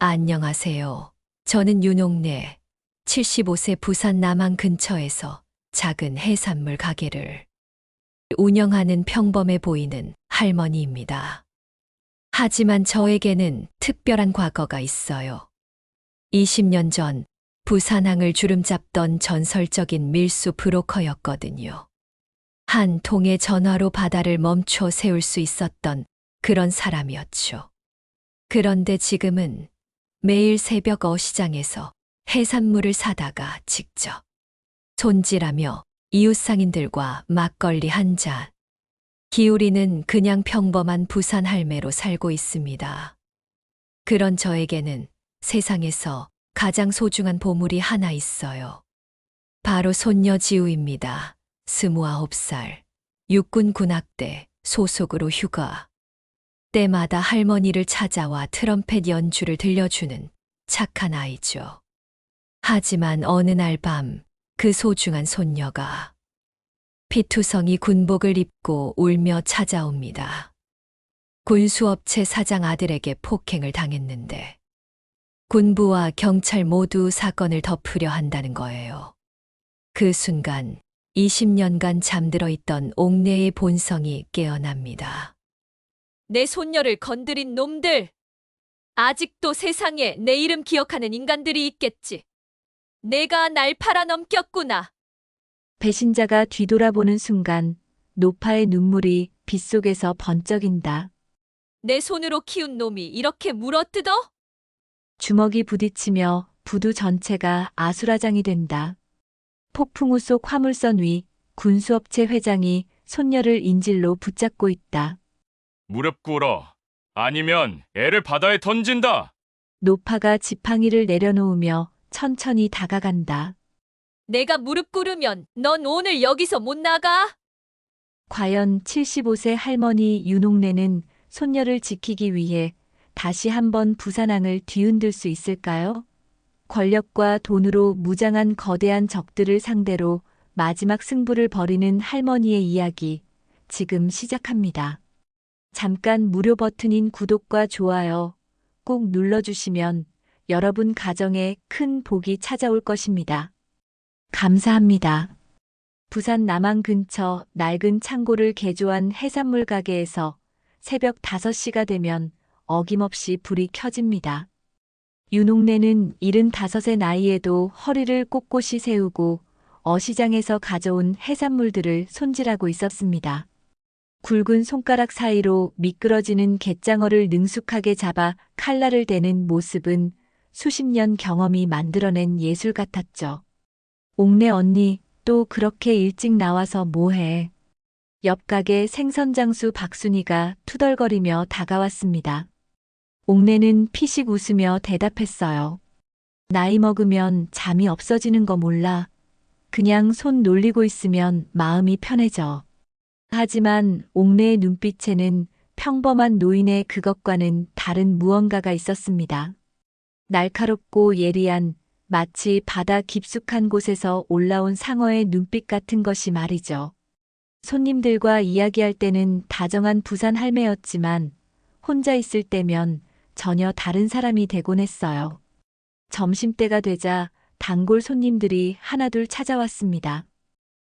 안녕하세요. 저는 윤옥래, 75세 부산 남항 근처에서 작은 해산물 가게를 운영하는 평범해 보이는 할머니입니다. 하지만 저에게는 특별한 과거가 있어요. 20년 전 부산항을 주름잡던 전설적인 밀수 브로커였거든요. 한 통의 전화로 바다를 멈춰 세울 수 있었던 그런 사람이었죠. 그런데 지금은 매일 새벽 어시장에서 해산물을 사다가 직접 손질하며 이웃상인들과 막걸리 한 잔, 기울이는 그냥 평범한 부산 할매로 살고 있습니다. 그런 저에게는 세상에서 가장 소중한 보물이 하나 있어요. 바로 손녀 지우입니다. 29살, 육군 군악대 소속으로 휴가. 때마다 할머니를 찾아와 트럼펫 연주를 들려주는 착한 아이죠. 하지만 어느 날 밤 그 소중한 손녀가 피투성이 군복을 입고 울며 찾아옵니다. 군수업체 사장 아들에게 폭행을 당했는데 군부와 경찰 모두 사건을 덮으려 한다는 거예요. 그 순간 20년간 잠들어 있던 옥내의 본성이 깨어납니다. 내 손녀를 건드린 놈들! 아직도 세상에 내 이름 기억하는 인간들이 있겠지. 내가 날 팔아넘겼구나. 배신자가 뒤돌아보는 순간 노파의 눈물이 빗속에서 번쩍인다. 내 손으로 키운 놈이 이렇게 물어뜯어? 주먹이 부딪히며 부두 전체가 아수라장이 된다. 폭풍우 속 화물선 위 군수업체 회장이 손녀를 인질로 붙잡고 있다. 무릎 꿇어. 아니면 애를 바다에 던진다. 노파가 지팡이를 내려놓으며 천천히 다가간다. 내가 무릎 꿇으면 넌 오늘 여기서 못 나가? 과연 75세 할머니 윤옥래는 손녀를 지키기 위해 다시 한번 부산항을 뒤흔들 수 있을까요? 권력과 돈으로 무장한 거대한 적들을 상대로 마지막 승부를 벌이는 할머니의 이야기, 지금 시작합니다. 잠깐 무료 버튼인 구독과 좋아요 꼭 눌러주시면 여러분 가정에 큰 복이 찾아올 것입니다. 감사합니다. 부산 남항 근처 낡은 창고를 개조한 해산물 가게에서 새벽 5시가 되면 어김없이 불이 켜집니다. 윤옥래는 75의 나이에도 허리를 꼿꼿이 세우고 어시장에서 가져온 해산물들을 손질하고 있었습니다. 굵은 손가락 사이로 미끄러지는 갯장어를 능숙하게 잡아 칼날을 대는 모습은 수십 년 경험이 만들어낸 예술 같았죠. 옥래 언니, 또 그렇게 일찍 나와서 뭐해? 옆 가게 생선장수 박순이가 투덜거리며 다가왔습니다. 옥래는 피식 웃으며 대답했어요. 나이 먹으면 잠이 없어지는 거 몰라. 그냥 손 놀리고 있으면 마음이 편해져. 하지만 옥래의 눈빛에는 평범한 노인의 그것과는 다른 무언가가 있었습니다. 날카롭고 예리한, 마치 바다 깊숙한 곳에서 올라온 상어의 눈빛 같은 것이 말이죠. 손님들과 이야기할 때는 다정한 부산 할매였지만 혼자 있을 때면 전혀 다른 사람이 되곤 했어요. 점심때가 되자 단골 손님들이 하나둘 찾아왔습니다.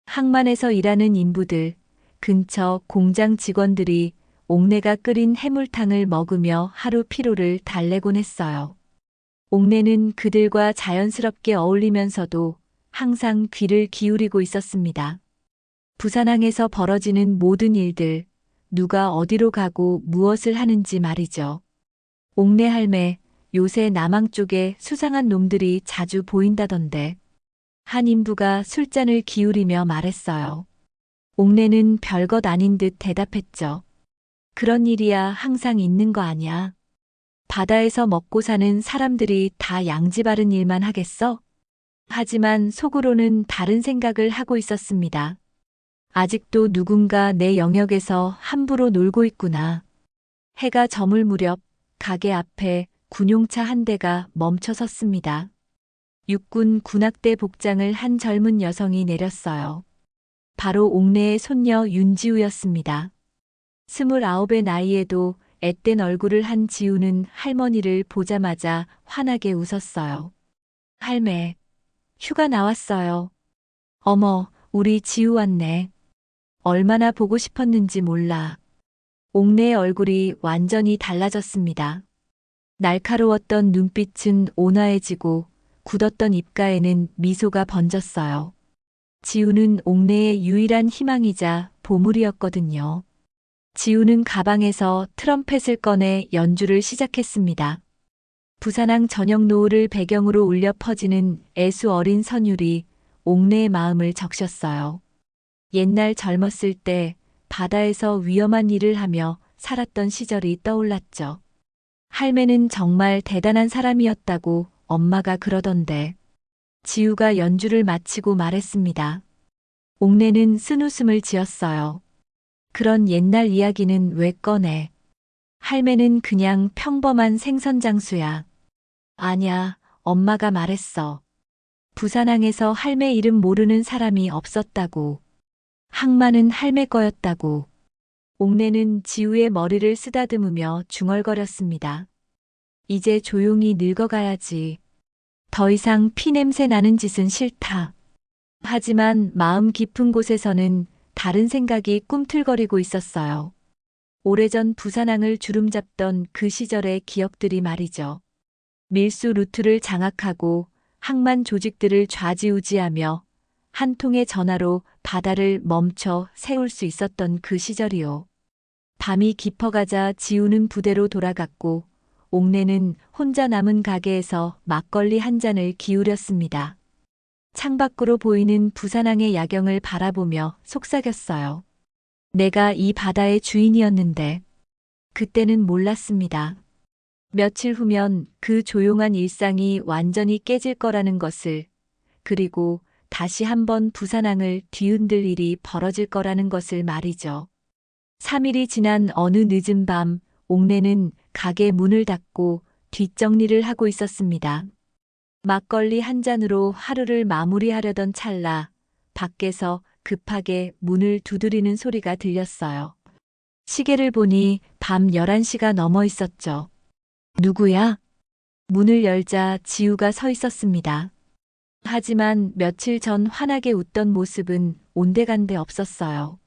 항만에서 일하는 인부들, 근처 공장 직원들이 옥래가 끓인 해물탕을 먹으며 하루 피로를 달래곤 했어요. 옥래는 그들과 자연스럽게 어울리면서도 항상 귀를 기울이고 있었습니다. 부산항에서 벌어지는 모든 일들, 누가 어디로 가고 무엇을 하는지 말이죠. 옥래 할매, 요새 남항 쪽에 수상한 놈들이 자주 보인다던데. 한 인부가 술잔을 기울이며 말했어요. 옥래는 별것 아닌 듯 대답했죠. 그런 일이야 항상 있는 거 아냐. 바다에서 먹고 사는 사람들이 다 양지 바른 일만 하겠어? 하지만 속으로는 다른 생각을 하고 있었습니다. 아직도 누군가 내 영역에서 함부로 놀고 있구나. 해가 저물 무렵 가게 앞에 군용차 한 대가 멈춰 섰습니다. 육군 군악대 복장을 한 젊은 여성이 내렸어요. 바로 옥래의 손녀 윤지우였습니다. 29의 나이에도 앳된 얼굴을 한 지우는 할머니를 보자마자 환하게 웃었어요. 할매, 휴가 나왔어요. 어머, 우리 지우 왔네. 얼마나 보고 싶었는지 몰라. 옥내의 얼굴이 완전히 달라졌습니다. 날카로웠던 눈빛은 온화해지고 굳었던 입가에는 미소가 번졌어요. 지우는 옥내의 유일한 희망이자 보물이었거든요. 지우는 가방에서 트럼펫을 꺼내 연주를 시작했습니다. 부산항 저녁 노을을 배경으로 울려 퍼지는 애수 어린 선율이 옥내의 마음을 적셨어요. 옛날 젊었을 때 바다에서 위험한 일을 하며 살았던 시절이 떠올랐죠. 할매는 정말 대단한 사람이었다고 엄마가 그러던데. 지우가 연주를 마치고 말했습니다. 옥내는 쓴웃음을 지었어요. 그런 옛날 이야기는 왜 꺼내? 할매는 그냥 평범한 생선장수야. 아냐, 엄마가 말했어. 부산항에서 할매 이름 모르는 사람이 없었다고. 항만은 할매 거였다고. 옥내는 지우의 머리를 쓰다듬으며 중얼거렸습니다. 이제 조용히 늙어가야지. 더 이상 피냄새 나는 짓은 싫다. 하지만 마음 깊은 곳에서는 다른 생각이 꿈틀거리고 있었어요. 오래전 부산항을 주름잡던 그 시절의 기억들이 말이죠. 밀수 루트를 장악하고 항만 조직들을 좌지우지하며 한 통의 전화로 바다를 멈춰 세울 수 있었던 그 시절이요. 밤이 깊어가자 지우는 부대로 돌아갔고 옥내는 혼자 남은 가게에서 막걸리 한 잔을 기울였습니다. 창밖으로 보이는 부산항의 야경을 바라보며 속삭였어요. 내가 이 바다의 주인이었는데 그때는 몰랐습니다. 며칠 후면 그 조용한 일상이 완전히 깨질 거라는 것을, 그리고 다시 한번 부산항을 뒤흔들 일이 벌어질 거라는 것을 말이죠. 3일이 지난 어느 늦은 밤, 옥내는 가게 문을 닫고 뒷정리를 하고 있었습니다. 막걸리 한 잔으로 하루를 마무리하려던 찰나 밖에서 급하게 문을 두드리는 소리가 들렸어요. 시계를 보니 밤 11시가 넘어 있었죠. 누구야? 문을 열자 지우가 서 있었습니다. 하지만 며칠 전 환하게 웃던 모습은 온데간데 없었어요.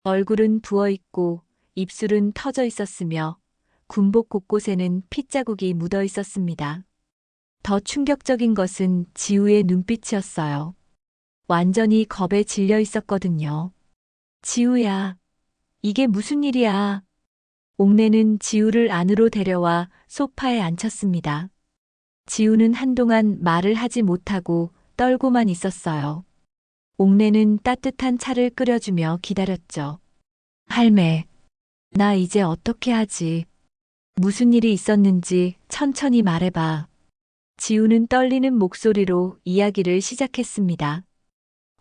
얼굴은 부어있고 입술은 터져 있었으며 군복 곳곳에는 핏자국이 묻어 있었습니다. 더 충격적인 것은 지우의 눈빛이었어요. 완전히 겁에 질려 있었거든요. 지우야, 이게 무슨 일이야? 옥내는 지우를 안으로 데려와 소파에 앉혔습니다. 지우는 한동안 말을 하지 못하고 떨고만 있었어요. 옥내는 따뜻한 차를 끓여주며 기다렸죠. 할매, 나 이제 어떻게 하지? 무슨 일이 있었는지 천천히 말해봐. 지우는 떨리는 목소리로 이야기를 시작했습니다.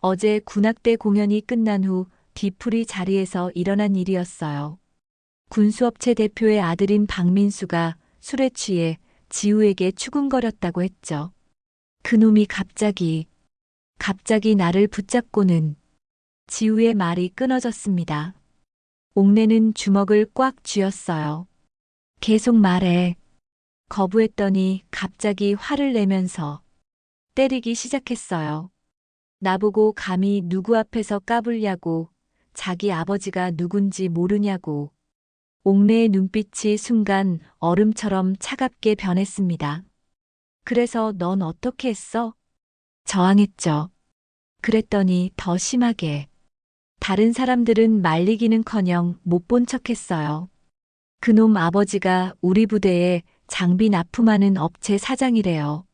어제 군악대 공연이 끝난 후 뒤풀이 자리에서 일어난 일이었어요. 군수업체 대표의 아들인 박민수가 술에 취해 지우에게 추궁거렸다고 했죠. 그놈이 갑자기 나를 붙잡고는. 지우의 말이 끊어졌습니다. 옥내는 주먹을 꽉 쥐었어요. 계속 말해. 거부했더니 갑자기 화를 내면서 때리기 시작했어요. 나보고 감히 누구 앞에서 까불냐고, 자기 아버지가 누군지 모르냐고. 옥내의 눈빛이 순간 얼음처럼 차갑게 변했습니다. 그래서 넌 어떻게 했어? 저항했죠. 그랬더니 더 심하게. 다른 사람들은 말리기는커녕 못 본 척했어요. 그놈 아버지가 우리 부대에 장비 납품하는 업체 사장이래요.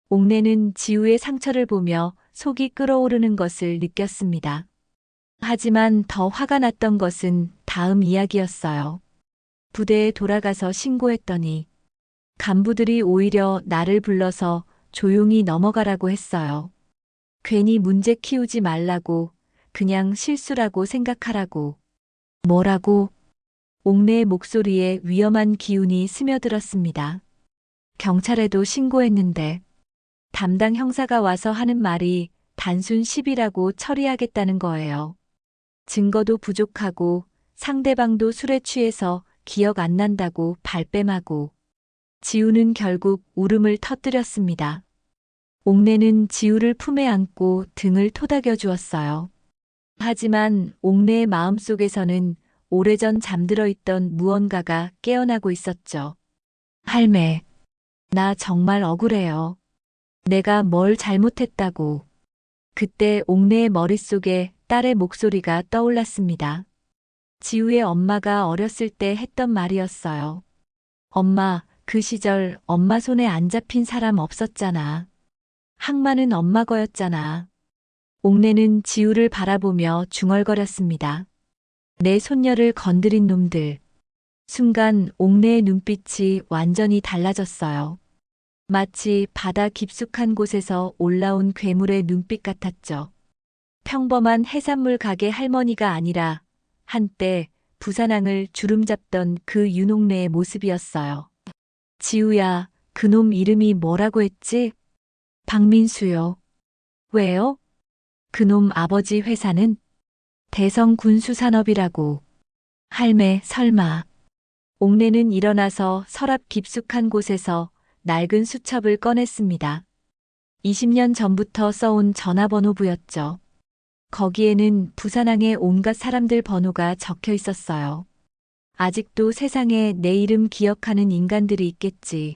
옥내는 지우의 상처를 보며 속이 끓어오르는 것을 느꼈습니다. 하지만 더 화가 났던 것은 다음 이야기였어요. 부대에 돌아가서 신고했더니 간부들이 오히려 나를 불러서 조용히 넘어가라고 했어요. 괜히 문제 키우지 말라고, 그냥 실수라고 생각하라고. 뭐라고? 옥내의 목소리에 위험한 기운이 스며들었습니다. 경찰에도 신고했는데 담당 형사가 와서 하는 말이 단순 시비라고 처리하겠다는 거예요. 증거도 부족하고 상대방도 술에 취해서 기억 안 난다고 발뺌하고 지우는 결국 울음을 터뜨렸습니다. 옥내는 지우를 품에 안고 등을 토닥여 주었어요. 하지만 옥내의 마음속에서는 오래전 잠들어 있던 무언가가 깨어나고 있었죠. 할매, 나 정말 억울해요. 내가 뭘 잘못했다고. 그때 옥내의 머릿속에 딸의 목소리가 떠올랐습니다. 지우의 엄마가 어렸을 때 했던 말이었어요. 엄마, 그 시절 엄마 손에 안 잡힌 사람 없었잖아. 항만은 엄마 거였잖아. 옥내는 지우를 바라보며 중얼거렸습니다. 내 손녀를 건드린 놈들. 순간 옥내의 눈빛이 완전히 달라졌어요. 마치 바다 깊숙한 곳에서 올라온 괴물의 눈빛 같았죠. 평범한 해산물 가게 할머니가 아니라 한때 부산항을 주름잡던 그 윤옥래의 모습이었어요. 지우야, 그놈 이름이 뭐라고 했지? 박민수요. 왜요? 그놈 아버지 회사는 대성군수산업이라고. 할매, 설마. 옥내는 일어나서 서랍 깊숙한 곳에서 낡은 수첩을 꺼냈습니다. 20년 전부터 써온 전화번호부였죠. 거기에는 부산항의 온갖 사람들 번호가 적혀 있었어요. 아직도 세상에 내 이름 기억하는 인간들이 있겠지.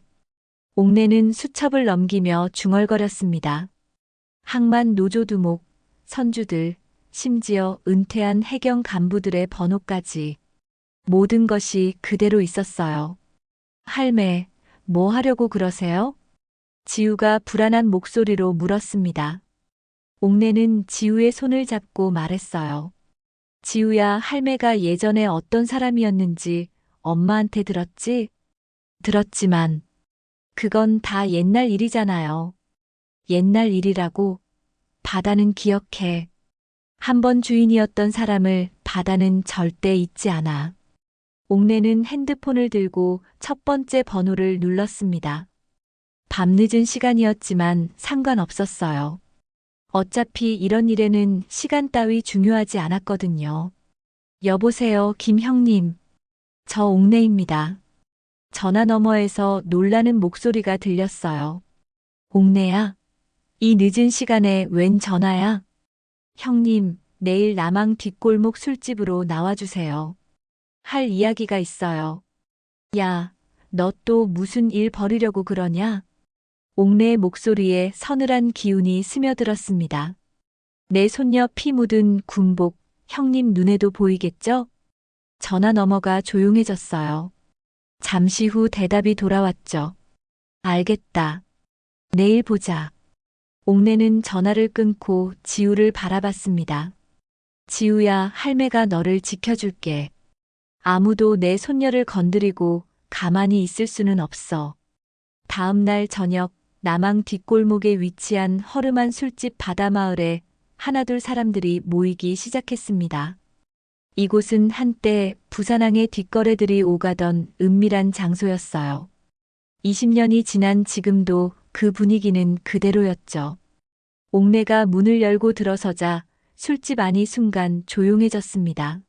옥내는 수첩을 넘기며 중얼거렸습니다. 항만 노조두목, 선주들, 심지어 은퇴한 해경 간부들의 번호까지. 모든 것이 그대로 있었어요. 할매, 뭐 하려고 그러세요? 지우가 불안한 목소리로 물었습니다. 옥내는 지우의 손을 잡고 말했어요. 지우야, 할매가 예전에 어떤 사람이었는지 엄마한테 들었지? 들었지만 그건 다 옛날 일이잖아요. 옛날 일이라고. 바다는 기억해. 한 번 주인이었던 사람을 바다는 절대 잊지 않아. 옥내는 핸드폰을 들고 첫 번째 번호를 눌렀습니다. 밤늦은 시간이었지만 상관없었어요. 어차피 이런 일에는 시간 따위 중요하지 않았거든요. 여보세요, 김 형님. 저 옥내입니다. 전화 너머에서 놀라는 목소리가 들렸어요. 옥내야? 이 늦은 시간에 웬 전화야? 형님, 내일 남항 뒷골목 술집으로 나와주세요. 할 이야기가 있어요. 야, 너 또 무슨 일 벌이려고 그러냐? 옥내의 목소리에 서늘한 기운이 스며들었습니다. 내 손녀 피 묻은 군복, 형님 눈에도 보이겠죠? 전화 너머가 조용해졌어요. 잠시 후 대답이 돌아왔죠. 알겠다. 내일 보자. 옥내는 전화를 끊고 지우를 바라봤습니다. 지우야, 할매가 너를 지켜줄게. 아무도 내 손녀를 건드리고 가만히 있을 수는 없어. 다음 날 저녁, 남항 뒷골목에 위치한 허름한 술집 바다마을에 하나둘 사람들이 모이기 시작했습니다. 이곳은 한때 부산항의 뒷거래들이 오가던 은밀한 장소였어요. 20년이 지난 지금도 그 분위기는 그대로였죠. 옥내가 문을 열고 들어서자 술집 안이 순간 조용해졌습니다.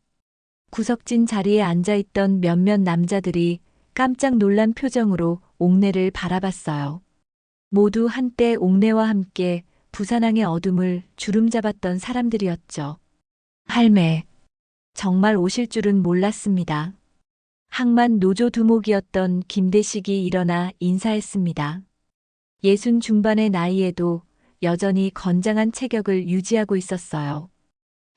구석진 자리에 앉아있던 몇몇 남자들이 깜짝 놀란 표정으로 옥내를 바라봤어요. 모두 한때 옥내와 함께 부산항의 어둠을 주름잡았던 사람들이었죠. 할매, 정말 오실 줄은 몰랐습니다. 항만 노조 두목이었던 김대식이 일어나 인사했습니다. 60 중반의 나이에도 여전히 건장한 체격을 유지하고 있었어요.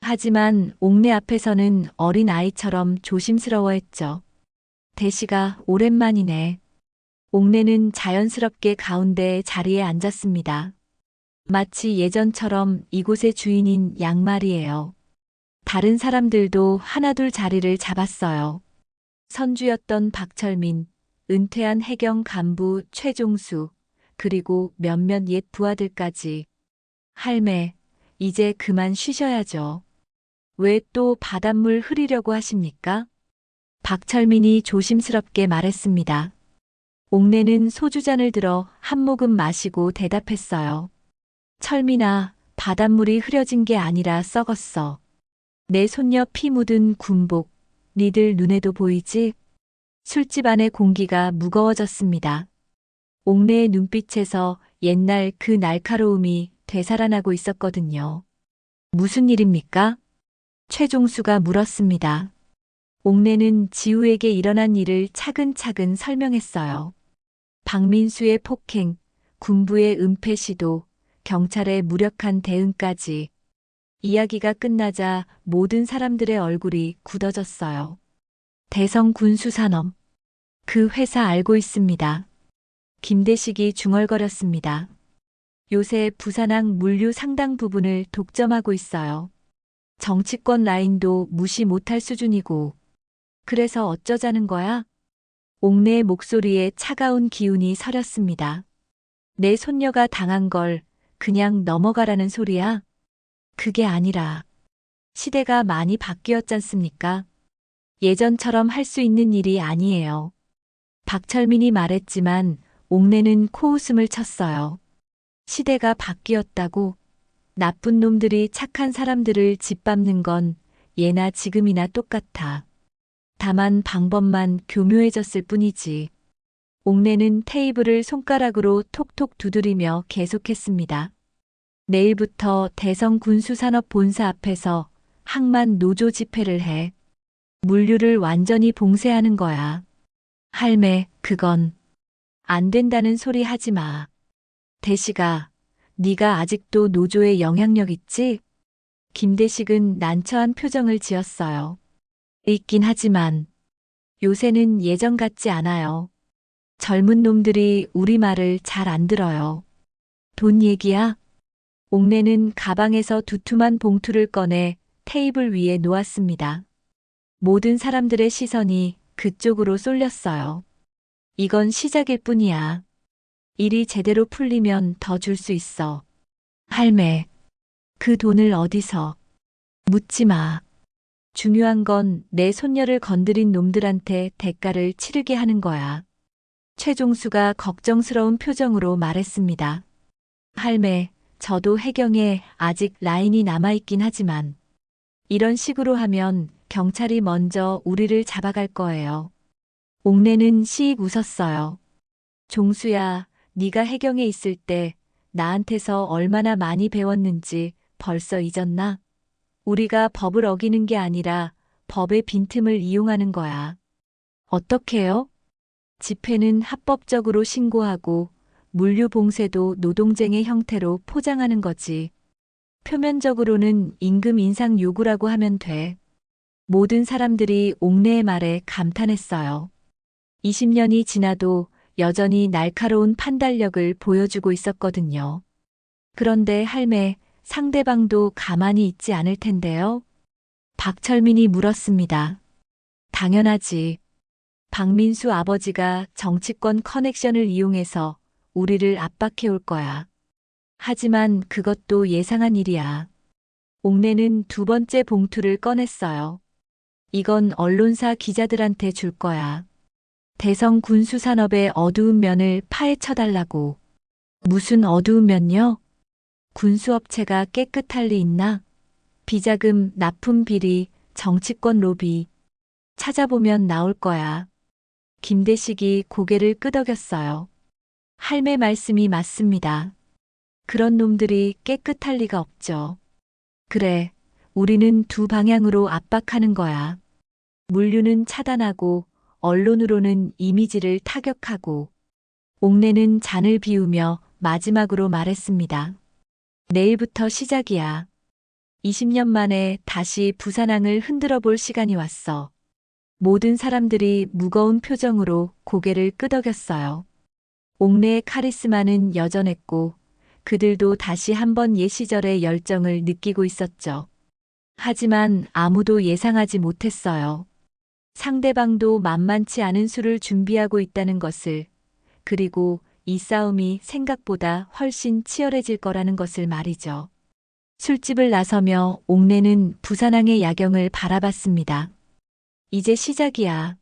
하지만 옥내 앞에서는 어린 아이처럼 조심스러워했죠. 대식아, 오랜만이네. 옥내는 자연스럽게 가운데 자리에 앉았습니다. 마치 예전처럼 이곳의 주인인 양말이에요. 다른 사람들도 하나둘 자리를 잡았어요. 선주였던 박철민, 은퇴한 해경 간부 최종수, 그리고 몇몇 옛 부하들까지. 할매, 이제 그만 쉬셔야죠. 왜 또 바닷물 흐리려고 하십니까? 박철민이 조심스럽게 말했습니다. 옥내는 소주잔을 들어 한 모금 마시고 대답했어요. 철민아, 바닷물이 흐려진 게 아니라 썩었어. 내 손녀 피 묻은 군복, 니들 눈에도 보이지? 술집 안의 공기가 무거워졌습니다. 옥내의 눈빛에서 옛날 그 날카로움이 되살아나고 있었거든요. 무슨 일입니까? 최종수가 물었습니다. 옥내는 지우에게 일어난 일을 차근차근 설명했어요. 박민수의 폭행, 군부의 은폐 시도, 경찰의 무력한 대응까지. 이야기가 끝나자 모든 사람들의 얼굴이 굳어졌어요. 대성 군수산업. 그 회사 알고 있습니다. 김대식이 중얼거렸습니다. 요새 부산항 물류 상당 부분을 독점하고 있어요. 정치권 라인도 무시 못할 수준이고. 그래서 어쩌자는 거야? 옥내의 목소리에 차가운 기운이 서렸습니다. 내 손녀가 당한 걸 그냥 넘어가라는 소리야? 그게 아니라 시대가 많이 바뀌었잖습니까? 예전처럼 할 수 있는 일이 아니에요. 박철민이 말했지만 옥내는 코웃음을 쳤어요. 시대가 바뀌었다고? 나쁜 놈들이 착한 사람들을 짓밟는 건 예나 지금이나 똑같아. 다만 방법만 교묘해졌을 뿐이지. 옥내는 테이블을 손가락으로 톡톡 두드리며 계속했습니다. 내일부터 대성 군수산업 본사 앞에서 항만 노조 집회를 해. 물류를 완전히 봉쇄하는 거야. 할매, 그건 안 된다는 소리 하지 마. 대식아, 네가 아직도 노조에 영향력 있지? 김대식은 난처한 표정을 지었어요. 있긴 하지만 요새는 예전 같지 않아요. 젊은 놈들이 우리 말을 잘 안 들어요. 돈 얘기야? 옥내는 가방에서 두툼한 봉투를 꺼내 테이블 위에 놓았습니다. 모든 사람들의 시선이 그쪽으로 쏠렸어요. 이건 시작일 뿐이야. 일이 제대로 풀리면 더 줄 수 있어. 할매, 그 돈을 어디서? 묻지 마. 중요한 건 내 손녀를 건드린 놈들한테 대가를 치르게 하는 거야. 최종수가 걱정스러운 표정으로 말했습니다. 할매, 저도 해경에 아직 라인이 남아있긴 하지만 이런 식으로 하면 경찰이 먼저 우리를 잡아갈 거예요. 옥내는 시익 웃었어요. 종수야, 네가 해경에 있을 때 나한테서 얼마나 많이 배웠는지 벌써 잊었나? 우리가 법을 어기는 게 아니라 법의 빈틈을 이용하는 거야. 어떻게요? 집회는 합법적으로 신고하고 물류 봉쇄도 노동쟁의 형태로 포장하는 거지. 표면적으로는 임금 인상 요구라고 하면 돼. 모든 사람들이 옥내의 말에 감탄했어요. 20년이 지나도 여전히 날카로운 판단력을 보여주고 있었거든요. 그런데 할매, 상대방도 가만히 있지 않을 텐데요? 박철민이 물었습니다. 당연하지. 박민수 아버지가 정치권 커넥션을 이용해서 우리를 압박해 올 거야. 하지만 그것도 예상한 일이야. 옥내는 두 번째 봉투를 꺼냈어요. 이건 언론사 기자들한테 줄 거야. 대성 군수산업의 어두운 면을 파헤쳐달라고. 무슨 어두운 면요? 군수업체가 깨끗할 리 있나? 비자금, 납품 비리, 정치권 로비. 찾아보면 나올 거야. 김대식이 고개를 끄덕였어요. 할매 말씀이 맞습니다. 그런 놈들이 깨끗할 리가 없죠. 그래, 우리는 두 방향으로 압박하는 거야. 물류는 차단하고 언론으로는 이미지를 타격하고. 옥내는 잔을 비우며 마지막으로 말했습니다. 내일부터 시작이야. 20년 만에 다시 부산항을 흔들어 볼 시간이 왔어. 모든 사람들이 무거운 표정으로 고개를 끄덕였어요. 옥내의 카리스마는 여전했고 그들도 다시 한번 옛 시절의 열정을 느끼고 있었죠. 하지만 아무도 예상하지 못했어요. 상대방도 만만치 않은 수를 준비하고 있다는 것을, 그리고 이 싸움이 생각보다 훨씬 치열해질 거라는 것을 말이죠. 술집을 나서며 옥내는 부산항의 야경을 바라봤습니다. 이제 시작이야.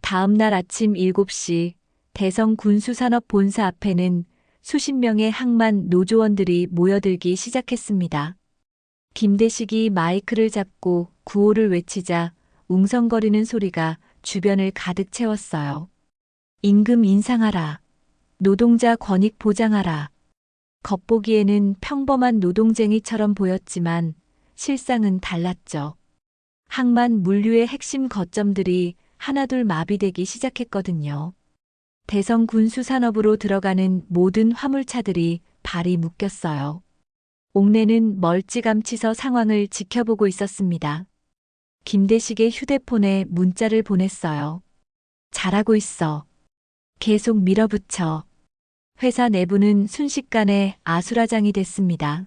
다음 날 아침 7시 대성 군수산업 본사 앞에는 수십 명의 항만 노조원들이 모여들기 시작했습니다. 김대식이 마이크를 잡고 구호를 외치자 웅성거리는 소리가 주변을 가득 채웠어요. 임금 인상하라. 노동자 권익 보장하라. 겉보기에는 평범한 노동쟁이처럼 보였지만 실상은 달랐죠. 항만 물류의 핵심 거점들이 하나둘 마비되기 시작했거든요. 대성 군수산업으로 들어가는 모든 화물차들이 발이 묶였어요. 옥내는 멀찌감치 상황을 지켜보고 있었습니다. 김대식의 휴대폰에 문자를 보냈어요. 잘하고 있어. 계속 밀어붙여. 회사 내부는 순식간에 아수라장이 됐습니다.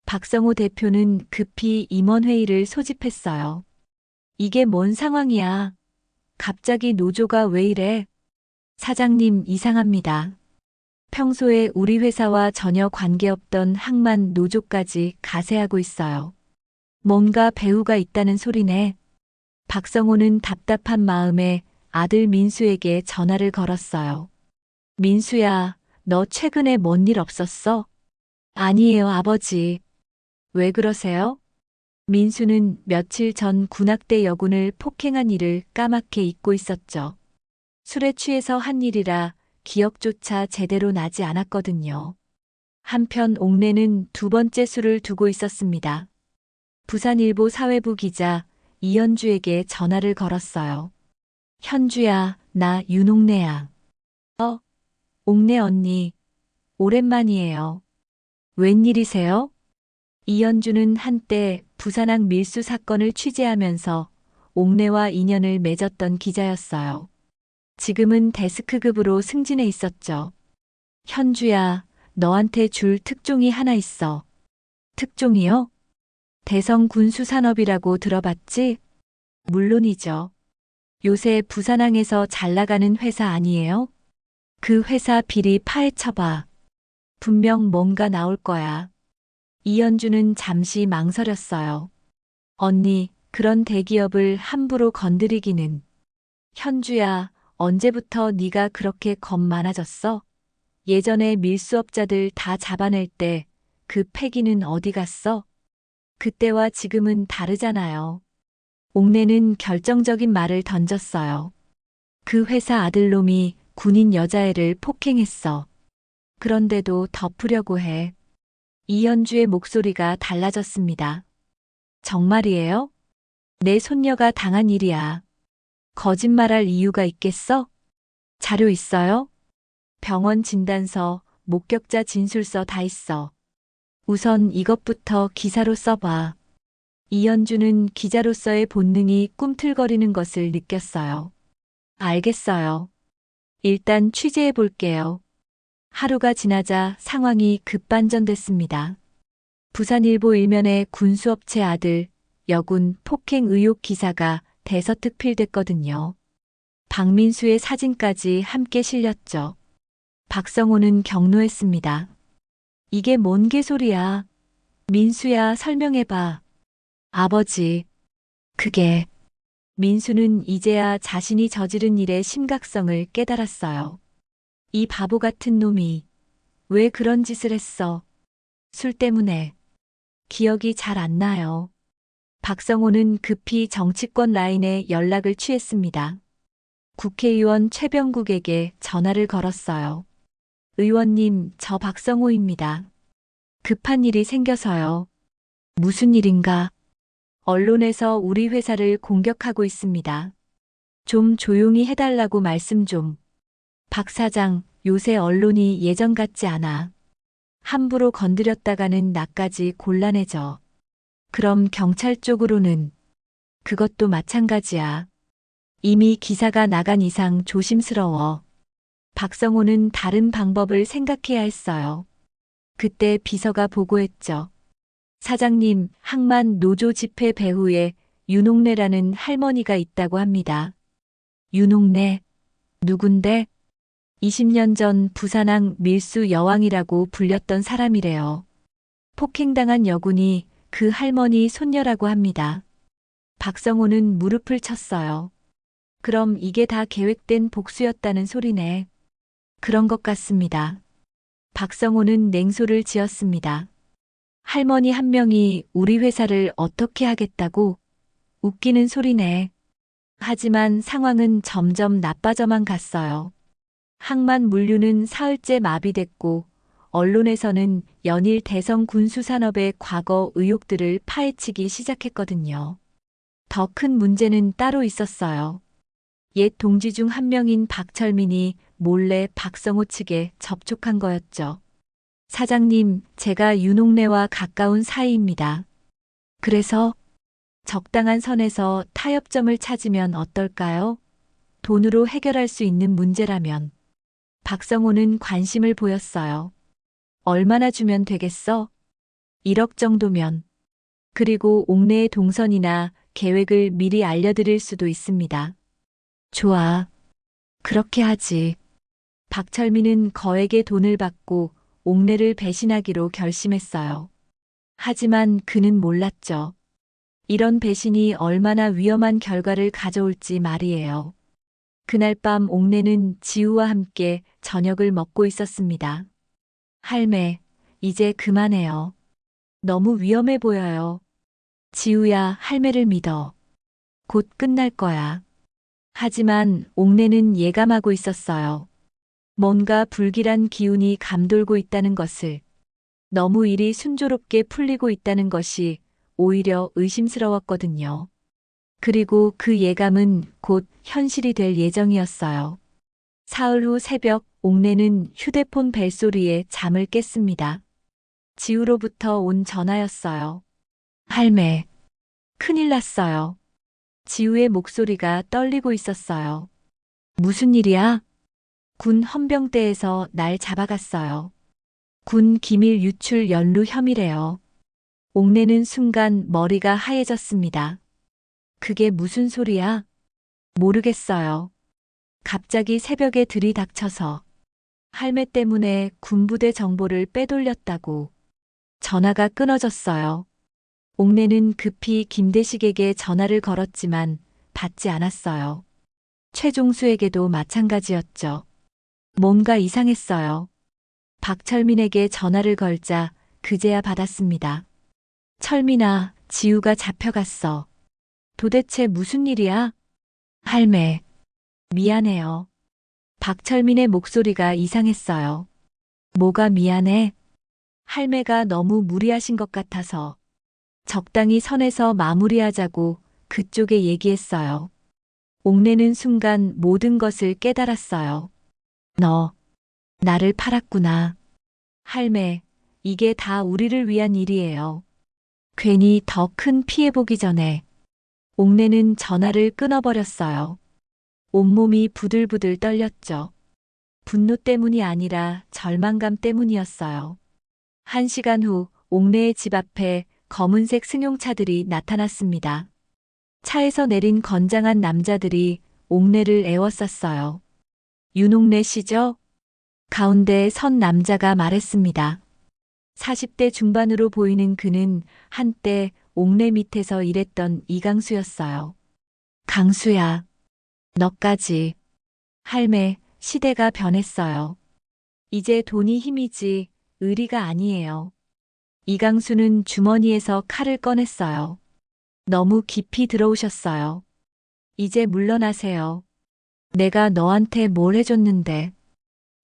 박성호 대표는 급히 임원회의를 소집했어요. 이게 뭔 상황이야? 갑자기 노조가 왜 이래? 사장님 이상합니다. 평소에 우리 회사와 전혀 관계없던 항만 노조까지 가세하고 있어요. 뭔가 배후가 있다는 소리네. 박성호는 답답한 마음에 아들 민수에게 전화를 걸었어요. 민수야, 너 최근에 뭔 일 없었어? 아니에요, 아버지. 왜 그러세요? 민수는 며칠 전 군악대 여군을 폭행한 일을 까맣게 잊고 있었죠. 술에 취해서 한 일이라 기억조차 제대로 나지 않았거든요. 한편 옥내는 두 번째 술을 두고 있었습니다. 부산일보 사회부 기자 이현주에게 전화를 걸었어요. 현주야, 나 윤옥내야. 옥내 언니, 오랜만이에요. 웬일이세요? 이현주는 한때 부산항 밀수 사건을 취재하면서 옥내와 인연을 맺었던 기자였어요. 지금은 데스크급으로 승진해 있었죠. 현주야, 너한테 줄 특종이 하나 있어. 특종이요? 대성 군수산업이라고 들어봤지? 물론이죠. 요새 부산항에서 잘 나가는 회사 아니에요? 그 회사 비리 파헤쳐봐. 분명 뭔가 나올 거야. 이현주는 잠시 망설였어요. 언니, 그런 대기업을 함부로 건드리기는. 현주야, 언제부터 네가 그렇게 겁 많아졌어? 예전에 밀수업자들 다 잡아낼 때 그 패기는 어디 갔어? 그때와 지금은 다르잖아요. 옥내는 결정적인 말을 던졌어요. 그 회사 아들놈이 군인 여자애를 폭행했어. 그런데도 덮으려고 해. 이현주의 목소리가 달라졌습니다. 정말이에요? 내 손녀가 당한 일이야. 거짓말할 이유가 있겠어? 자료 있어요? 병원 진단서, 목격자 진술서 다 있어. 우선 이것부터 기사로 써봐. 이현주는 기자로서의 본능이 꿈틀거리는 것을 느꼈어요. 알겠어요. 일단 취재해 볼게요. 하루가 지나자 상황이 급반전됐습니다. 부산일보 일면에 군수업체 아들, 여군 폭행 의혹 기사가 대서특필됐거든요. 박민수의 사진까지 함께 실렸죠. 박성호는 격노했습니다. 이게 뭔 개소리야. 민수야, 설명해봐. 아버지, 그게. 민수는 이제야 자신이 저지른 일의 심각성을 깨달았어요. 이 바보 같은 놈이 왜 그런 짓을 했어? 술 때문에. 기억이 잘 안 나요. 박성호는 급히 정치권 라인에 연락을 취했습니다. 국회의원 최병국에게 전화를 걸었어요. 의원님, 저 박성호입니다. 급한 일이 생겨서요. 무슨 일인가? 언론에서 우리 회사를 공격하고 있습니다. 좀 조용히 해달라고 말씀 좀. 박 사장, 요새 언론이 예전 같지 않아. 함부로 건드렸다가는 나까지 곤란해져. 그럼 경찰 쪽으로는 그것도 마찬가지야. 이미 기사가 나간 이상 조심스러워. 박성호는 다른 방법을 생각해야 했어요. 그때 비서가 보고했죠. 사장님, 항만 노조 집회 배후에 윤옥래라는 할머니가 있다고 합니다. 윤옥래? 누군데? 20년 전 부산항 밀수 여왕이라고 불렸던 사람이래요. 폭행당한 여군이 그 할머니 손녀라고 합니다. 박성호는 무릎을 쳤어요. 그럼 이게 다 계획된 복수였다는 소리네. 그런 것 같습니다. 박성호는 냉소를 지었습니다. 할머니 한 명이 우리 회사를 어떻게 하겠다고? 웃기는 소리네. 하지만 상황은 점점 나빠져만 갔어요. 항만 물류는 사흘째 마비됐고 언론에서는 연일 대성 군수산업의 과거 의혹들을 파헤치기 시작했거든요. 더 큰 문제는 따로 있었어요. 옛 동지 중 한 명인 박철민이 몰래 박성호 측에 접촉한 거였죠. 사장님, 제가 윤옥래와 가까운 사이입니다. 그래서 적당한 선에서 타협점을 찾으면 어떨까요? 돈으로 해결할 수 있는 문제라면. 박성호는 관심을 보였어요. 얼마나 주면 되겠어? 1억 정도면. 그리고 옥내의 동선이나 계획을 미리 알려드릴 수도 있습니다. 좋아. 그렇게 하지. 박철민은 거액의 돈을 받고 옥내를 배신하기로 결심했어요. 하지만 그는 몰랐죠. 이런 배신이 얼마나 위험한 결과를 가져올지 말이에요. 그날 밤 옥내는 지우와 함께 저녁을 먹고 있었습니다. 할매, 이제 그만해요. 너무 위험해 보여요. 지우야, 할매를 믿어. 곧 끝날 거야. 하지만 옥내는 예감하고 있었어요. 뭔가 불길한 기운이 감돌고 있다는 것을, 너무 일이 순조롭게 풀리고 있다는 것이 오히려 의심스러웠거든요. 그리고 그 예감은 곧 현실이 될 예정이었어요. 사흘 후 새벽, 옥내는 휴대폰 벨소리에 잠을 깼습니다. 지우로부터 온 전화였어요. 할매, 큰일 났어요. 지우의 목소리가 떨리고 있었어요. 무슨 일이야? 군 헌병대에서 날 잡아갔어요. 군 기밀 유출 연루 혐의래요. 옥내는 순간 머리가 하얘졌습니다. 그게 무슨 소리야? 모르겠어요. 갑자기 새벽에 들이닥쳐서 할매 때문에 군부대 정보를 빼돌렸다고 전화가 끊어졌어요. 옥내는 급히 김대식에게 전화를 걸었지만 받지 않았어요. 최종수에게도 마찬가지였죠. 뭔가 이상했어요. 박철민에게 전화를 걸자 그제야 받았습니다. 철민아, 지우가 잡혀갔어. 도대체 무슨 일이야? 할매, 미안해요. 박철민의 목소리가 이상했어요. 뭐가 미안해? 할매가 너무 무리하신 것 같아서 적당히 선에서 마무리하자고 그쪽에 얘기했어요. 옥내는 순간 모든 것을 깨달았어요. 너, 나를 팔았구나. 할매, 이게 다 우리를 위한 일이에요. 괜히 더 큰 피해 보기 전에. 옥내는 전화를 끊어버렸어요. 온몸이 부들부들 떨렸죠. 분노 때문이 아니라 절망감 때문이었어요. 1시간 후 옥내의 집 앞에 검은색 승용차들이 나타났습니다. 차에서 내린 건장한 남자들이 옥내를 에워쌌어요. 윤옥래 씨죠? 가운데 선 남자가 말했습니다. 40대 중반으로 보이는 그는 한때 옥내 밑에서 일했던 이강수였어요. 강수야, 너까지. 할매, 시대가 변했어요. 이제 돈이 힘이지 의리가 아니에요. 이강수는 주머니에서 칼을 꺼냈어요. 너무 깊이 들어오셨어요. 이제 물러나세요. 내가 너한테 뭘 해줬는데.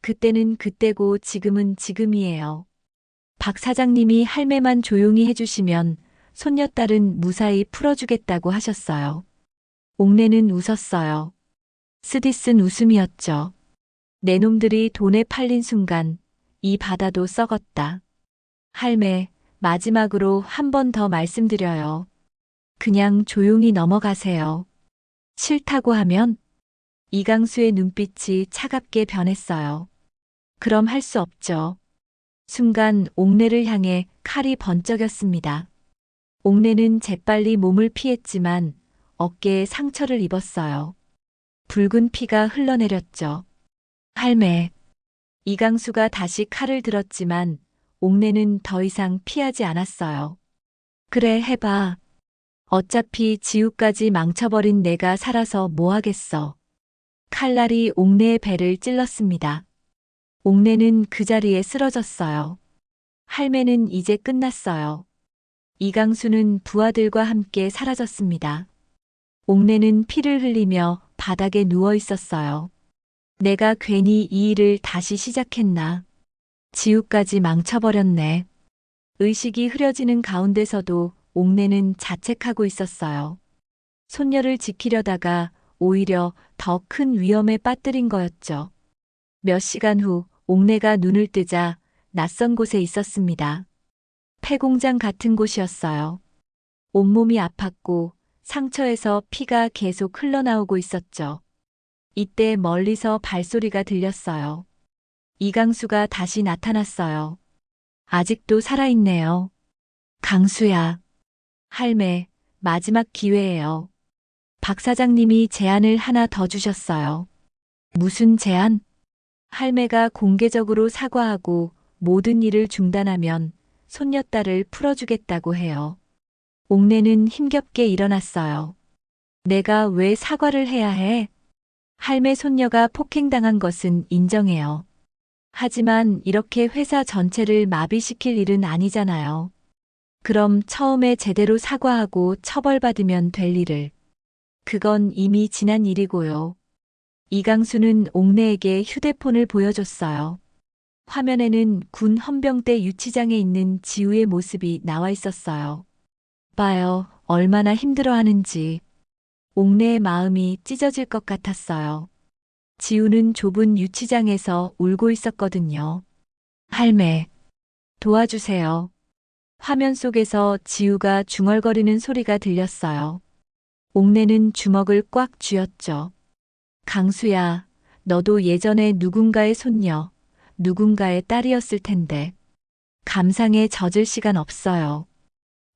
그때는 그때고 지금은 지금이에요. 박 사장님이 할매만 조용히 해주시면 손녀딸은 무사히 풀어주겠다고 하셨어요. 옥내는 웃었어요. 쓰디쓴 웃음이었죠. 내 놈들이 돈에 팔린 순간 이 바다도 썩었다. 할매, 마지막으로 한 번 더 말씀드려요. 그냥 조용히 넘어가세요. 싫다고 하면? 이강수의 눈빛이 차갑게 변했어요. 그럼 할 수 없죠. 순간 옥내를 향해 칼이 번쩍였습니다. 옥내는 재빨리 몸을 피했지만 어깨에 상처를 입었어요. 붉은 피가 흘러내렸죠. 할매. 이강수가 다시 칼을 들었지만 옥내는 더 이상 피하지 않았어요. 그래, 해봐. 어차피 지우까지 망쳐버린 내가 살아서 뭐 하겠어. 칼날이 옥내의 배를 찔렀습니다. 옥내는 그 자리에 쓰러졌어요. 할매는 이제 끝났어요. 이강수는 부하들과 함께 사라졌습니다. 옥내는 피를 흘리며 바닥에 누워 있었어요. 내가 괜히 이 일을 다시 시작했나. 지우까지 망쳐버렸네. 의식이 흐려지는 가운데서도 옥내는 자책하고 있었어요. 손녀를 지키려다가 오히려 더 큰 위험에 빠뜨린 거였죠. 몇 시간 후 옥내가 눈을 뜨자 낯선 곳에 있었습니다. 폐공장 같은 곳이었어요. 온몸이 아팠고 상처에서 피가 계속 흘러나오고 있었죠. 이때 멀리서 발소리가 들렸어요. 이강수가 다시 나타났어요. 아직도 살아있네요. 강수야. 할매, 마지막 기회예요. 박 사장님이 제안을 하나 더 주셨어요. 무슨 제안? 할매가 공개적으로 사과하고 모든 일을 중단하면 손녀딸을 풀어주겠다고 해요. 옥내는 힘겹게 일어났어요. 내가 왜 사과를 해야 해? 할매 손녀가 폭행당한 것은 인정해요. 하지만 이렇게 회사 전체를 마비시킬 일은 아니잖아요. 그럼 처음에 제대로 사과하고 처벌받으면 될 일을. 그건 이미 지난 일이고요. 이강수는 옥내에게 휴대폰을 보여줬어요. 화면에는 군 헌병대 유치장에 있는 지우의 모습이 나와 있었어요. 봐요, 얼마나 힘들어하는지. 옥내의 마음이 찢어질 것 같았어요. 지우는 좁은 유치장에서 울고 있었거든요. 할매, 도와주세요. 화면 속에서 지우가 중얼거리는 소리가 들렸어요. 옥내는 주먹을 꽉 쥐었죠. 강수야, 너도 예전에 누군가의 손녀, 누군가의 딸이었을 텐데. 감상에 젖을 시간 없어요.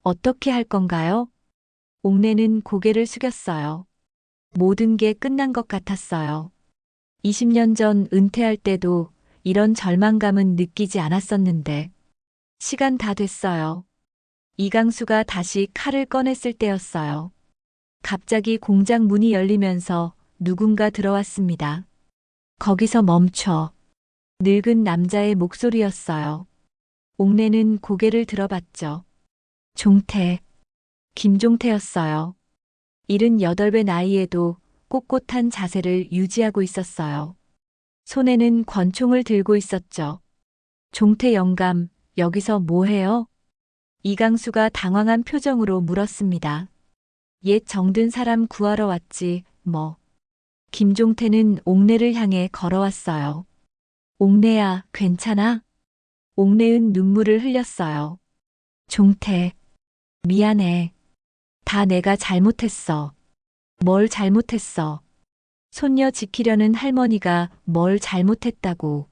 어떻게 할 건가요? 옥내는 고개를 숙였어요. 모든 게 끝난 것 같았어요. 20년 전 은퇴할 때도 이런 절망감은 느끼지 않았었는데. 시간 다 됐어요. 이강수가 다시 칼을 꺼냈을 때였어요. 갑자기 공장 문이 열리면서 누군가 들어왔습니다. 거기서 멈춰. 늙은 남자의 목소리였어요. 옥내는 고개를 들어봤죠. 종태. 김종태였어요. 78배 나이에도 꼿꼿한 자세를 유지하고 있었어요. 손에는 권총을 들고 있었죠. 종태 영감, 여기서 뭐 해요? 이강수가 당황한 표정으로 물었습니다. 옛 정든 사람 구하러 왔지, 뭐. 김종태는 옥내를 향해 걸어왔어요. 옥내야, 괜찮아? 옥내은 눈물을 흘렸어요. 종태, 미안해. 다 내가 잘못했어. 뭘 잘못했어? 손녀 지키려는 할머니가 뭘 잘못했다고.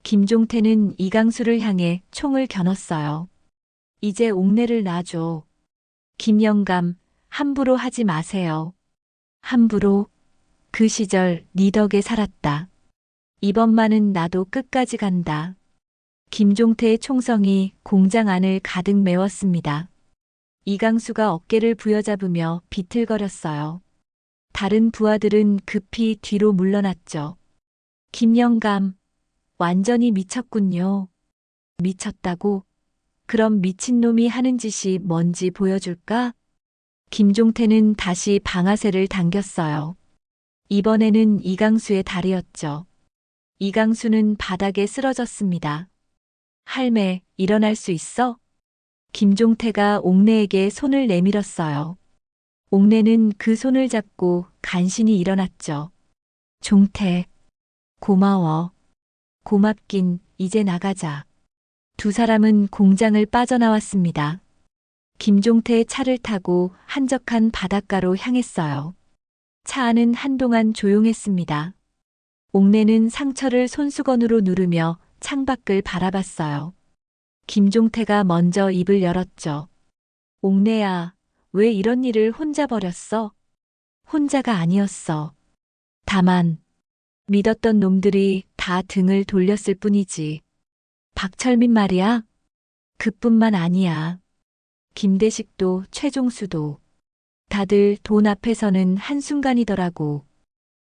김종태는 이강수를 향해 총을 겨눴어요. 이제 옥내를 놔줘. 김영감, 함부로 하지 마세요. 함부로? 그 시절 네 덕에 살았다. 이번만은 나도 끝까지 간다. 김종태의 총성이 공장 안을 가득 메웠습니다. 이강수가 어깨를 부여잡으며 비틀거렸어요. 다른 부하들은 급히 뒤로 물러났죠. 김영감, 완전히 미쳤군요. 미쳤다고? 그럼 미친놈이 하는 짓이 뭔지 보여줄까? 김종태는 다시 방아쇠를 당겼어요. 이번에는 이강수의 다리였죠. 이강수는 바닥에 쓰러졌습니다. 할매, 일어날 수 있어? 김종태가 옥내에게 손을 내밀었어요. 옥내는 그 손을 잡고 간신히 일어났죠. 종태, 고마워. 고맙긴, 이제 나가자. 두 사람은 공장을 빠져나왔습니다. 김종태의 차를 타고 한적한 바닷가로 향했어요. 차 안은 한동안 조용했습니다. 옥내는 상처를 손수건으로 누르며 창밖을 바라봤어요. 김종태가 먼저 입을 열었죠. 옥내야, 왜 이런 일을 혼자 벌였어? 혼자가 아니었어. 다만, 믿었던 놈들이 다 등을 돌렸을 뿐이지. 박철민 말이야? 그뿐만 아니야. 김대식도 최종수도. 다들 돈 앞에서는 한순간이더라고.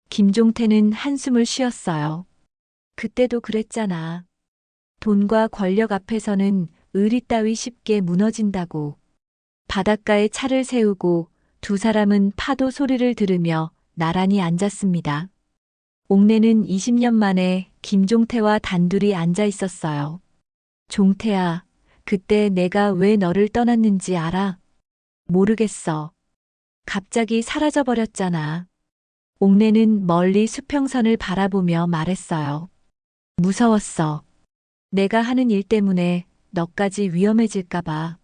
김종태는 한숨을 쉬었어요. 그때도 그랬잖아. 돈과 권력 앞에서는 의리 따위 쉽게 무너진다고. 바닷가에 차를 세우고 두 사람은 파도 소리를 들으며 나란히 앉았습니다. 옥내는 20년 만에 김종태와 단둘이 앉아 있었어요. 종태야, 그때 내가 왜 너를 떠났는지 알아? 모르겠어. 갑자기 사라져버렸잖아. 옥내는 멀리 수평선을 바라보며 말했어요. 무서웠어. 내가 하는 일 때문에 너까지 위험해질까봐.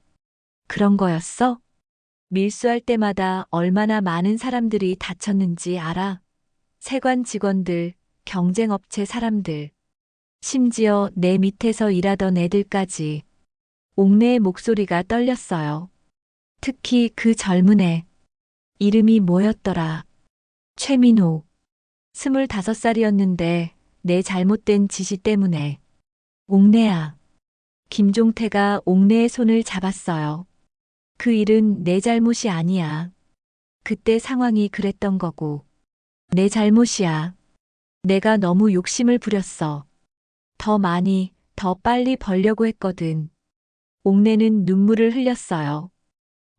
그런 거였어? 밀수할 때마다 얼마나 많은 사람들이 다쳤는지 알아? 세관 직원들, 경쟁업체 사람들, 심지어 내 밑에서 일하던 애들까지. 옥내의 목소리가 떨렸어요. 특히 그 젊은 애. 이름이 뭐였더라? 최민호. 25살이었는데 내 잘못된 지시 때문에. 옥내야. 김종태가 옥내의 손을 잡았어요. 그 일은 내 잘못이 아니야. 그때 상황이 그랬던 거고. 내 잘못이야. 내가 너무 욕심을 부렸어. 더 많이, 더 빨리 벌려고 했거든. 옥내는 눈물을 흘렸어요.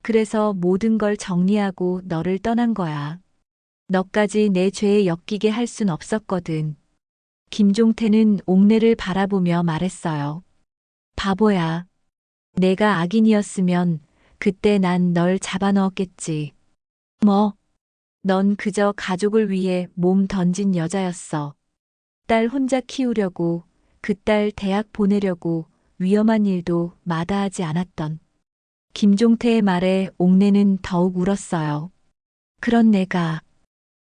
그래서 모든 걸 정리하고 너를 떠난 거야. 너까지 내 죄에 엮이게 할 순 없었거든. 김종태는 옥내를 바라보며 말했어요. 바보야. 내가 악인이었으면 그때 난 널 잡아넣었겠지. 뭐? 넌 그저 가족을 위해 몸 던진 여자였어. 딸 혼자 키우려고, 그 딸 대학 보내려고 위험한 일도 마다하지 않았던. 김종태의 말에 옥내는 더욱 울었어요. 그런 내가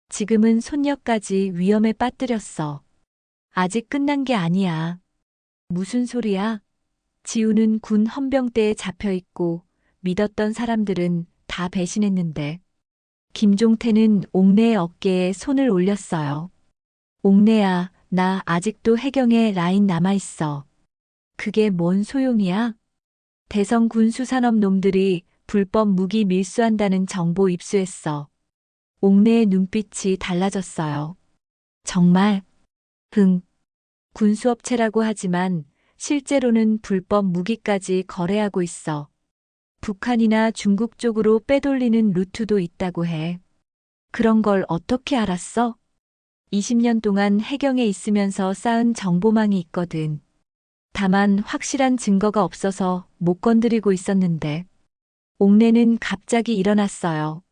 지금은 손녀까지 위험에 빠뜨렸어. 아직 끝난 게 아니야. 무슨 소리야? 지우는 군 헌병대에 잡혀 있고 믿었던 사람들은 다 배신했는데. 김종태는 옥내의 어깨에 손을 올렸어요. 옥내야, 나 아직도 해경에 라인 남아있어. 그게 뭔 소용이야? 대성 군수산업 놈들이 불법 무기 밀수한다는 정보 입수했어. 옥내의 눈빛이 달라졌어요. 정말? 군수업체라고 하지만 실제로는 불법 무기까지 거래하고 있어. 북한이나 중국 쪽으로 빼돌리는 루트도 있다고 해. 그런 걸 어떻게 알았어? 20년 동안 해경에 있으면서 쌓은 정보망이 있거든. 다만 확실한 증거가 없어서 못 건드리고 있었는데. 옥내는 갑자기 일어났어요.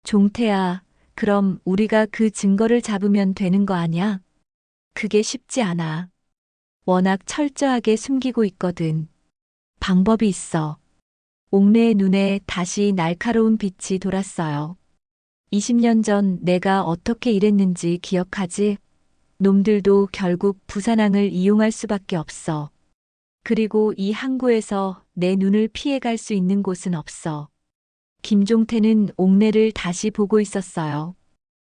종태야, 그럼 우리가 그 증거를 잡으면 되는 거 아냐? 그게 쉽지 않아. 워낙 철저하게 숨기고 있거든. 방법이 있어. 옥내의 눈에 다시 날카로운 빛이 돌았어요. 20년 전 내가 어떻게 일했는지 기억하지? 놈들도 결국 부산항을 이용할 수밖에 없어. 그리고 이 항구에서 내 눈을 피해갈 수 있는 곳은 없어. 김종태는 옥내를 다시 보고 있었어요.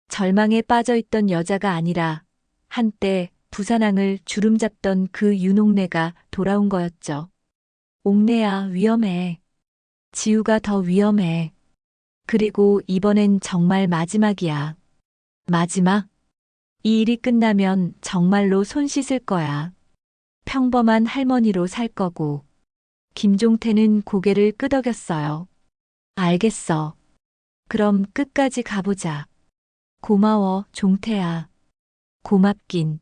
절망에 빠져있던 여자가 아니라 한때 부산항을 주름잡던 그 윤옥내가 돌아온 거였죠. 옥내야, 위험해. 지우가 더 위험해. 그리고 이번엔 정말 마지막이야. 마지막? 이 일이 끝나면 정말로 손 씻을 거야. 평범한 할머니로 살 거고. 김종태는 고개를 끄덕였어요. 알겠어. 그럼 끝까지 가보자. 고마워, 종태야. 고맙긴.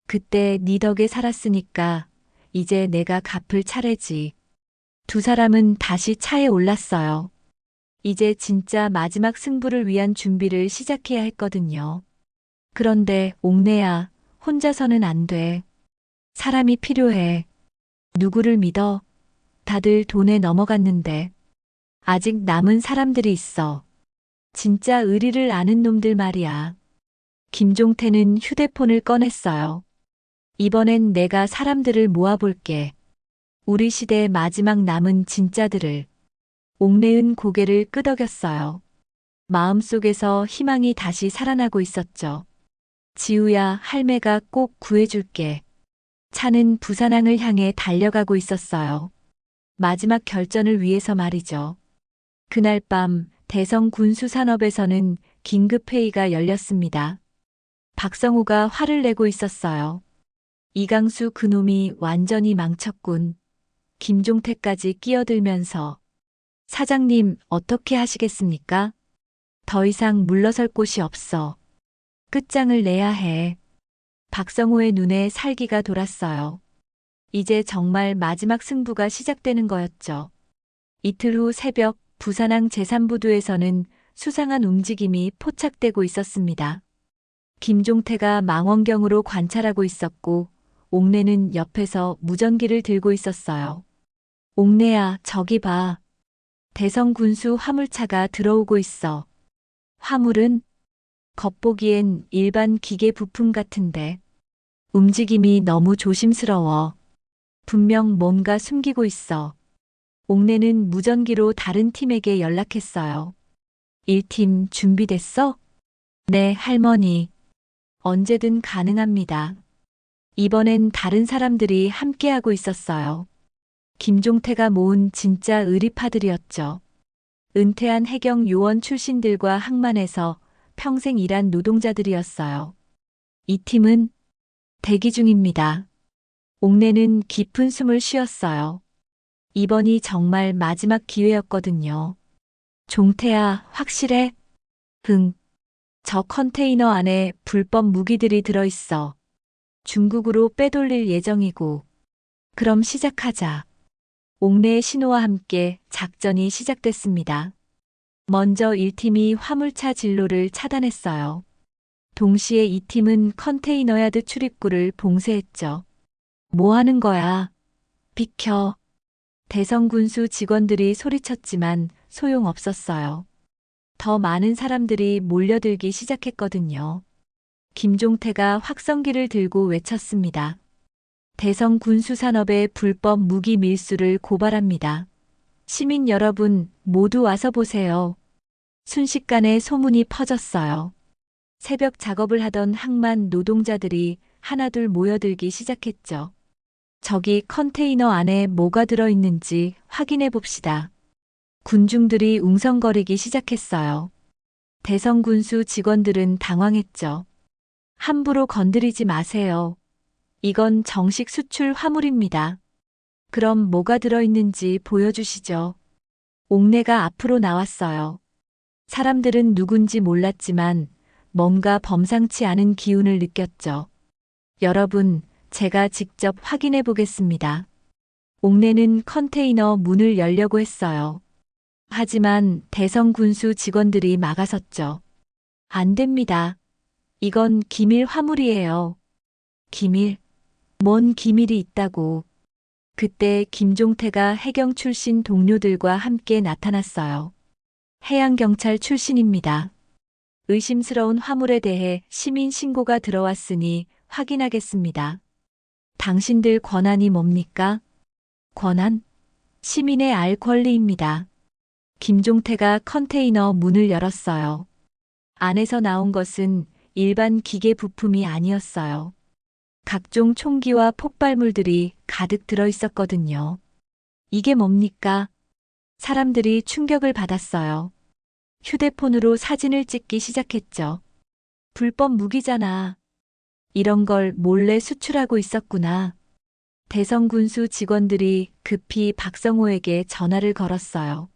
그때 네 덕에 살았으니까 이제 내가 갚을 차례지. 두 사람은 다시 차에 올랐어요. 이제 진짜 마지막 승부를 위한 준비를 시작해야 했거든요. 그런데 옥내야, 혼자서는 안 돼. 사람이 필요해. 누구를 믿어? 다들 돈에 넘어갔는데. 아직 남은 사람들이 있어. 진짜 의리를 아는 놈들 말이야. 김종태는 휴대폰을 꺼냈어요. 이번엔 내가 사람들을 모아볼게. 우리 시대의 마지막 남은 진짜들을. 옥내은 고개를 끄덕였어요. 마음속에서 희망이 다시 살아나고 있었죠. 지우야, 할매가 꼭 구해줄게. 차는 부산항을 향해 달려가고 있었어요. 마지막 결전을 위해서 말이죠. 그날 밤 대성 군수산업에서는 긴급회의가 열렸습니다. 박성우가 화를 내고 있었어요. 이강수 그놈이 완전히 망쳤군. 김종태까지 끼어들면서. 사장님, 어떻게 하시겠습니까? 더 이상 물러설 곳이 없어. 끝장을 내야 해. 박성호의 눈에 살기가 돌았어요. 이제 정말 마지막 승부가 시작되는 거였죠. 이틀 후 새벽 부산항 제3부두에서는 수상한 움직임이 포착되고 있었습니다. 김종태가 망원경으로 관찰하고 있었고 옥내는 옆에서 무전기를 들고 있었어요. 옥내야, 저기 봐. 대성 군수 화물차가 들어오고 있어. 화물은? 겉보기엔 일반 기계 부품 같은데. 움직임이 너무 조심스러워. 분명 뭔가 숨기고 있어. 옥내는 무전기로 다른 팀에게 연락했어요. 1팀 준비됐어? 네, 할머니. 언제든 가능합니다. 이번엔 다른 사람들이 함께하고 있었어요. 김종태가 모은 진짜 의리파들이었죠. 은퇴한 해경 요원 출신들과 항만에서 평생 일한 노동자들이었어요. 이 팀은 대기 중입니다. 옥내는 깊은 숨을 쉬었어요. 이번이 정말 마지막 기회였거든요. 종태야, 확실해? 응. 저 컨테이너 안에 불법 무기들이 들어있어. 중국으로 빼돌릴 예정이고. 그럼 시작하자. 옥내의 신호와 함께 작전이 시작됐습니다. 먼저 1팀이 화물차 진로를 차단했어요. 동시에 2팀은 컨테이너 야드 출입구를 봉쇄했죠. 뭐 하는 거야? 비켜. 대성군수 직원들이 소리쳤지만 소용없었어요. 더 많은 사람들이 몰려들기 시작했거든요. 김종태가 확성기를 들고 외쳤습니다. 대성군수산업의 불법 무기 밀수를 고발합니다. 시민 여러분, 모두 와서 보세요. 순식간에 소문이 퍼졌어요. 새벽 작업을 하던 항만 노동자들이 하나둘 모여들기 시작했죠. 저기 컨테이너 안에 뭐가 들어있는지 확인해 봅시다. 군중들이 웅성거리기 시작했어요. 대성군수 직원들은 당황했죠. 함부로 건드리지 마세요. 이건 정식 수출 화물입니다. 그럼 뭐가 들어있는지 보여주시죠. 옥내가 앞으로 나왔어요. 사람들은 누군지 몰랐지만 뭔가 범상치 않은 기운을 느꼈죠. 여러분, 제가 직접 확인해 보겠습니다. 옥내는 컨테이너 문을 열려고 했어요. 하지만 대성군수 직원들이 막아섰죠. 안 됩니다. 이건 기밀 화물이에요. 기밀? 뭔 기밀이 있다고. 그때 김종태가 해경 출신 동료들과 함께 나타났어요. 해양경찰 출신입니다. 의심스러운 화물에 대해 시민 신고가 들어왔으니 확인하겠습니다. 당신들 권한이 뭡니까? 권한? 시민의 알 권리입니다. 김종태가 컨테이너 문을 열었어요. 안에서 나온 것은 일반 기계 부품이 아니었어요. 각종 총기와 폭발물들이 가득 들어 있었거든요. 이게 뭡니까? 사람들이 충격을 받았어요. 휴대폰으로 사진을 찍기 시작했죠. 불법 무기잖아. 이런 걸 몰래 수출하고 있었구나. 대성군수 직원들이 급히 박성호에게 전화를 걸었어요.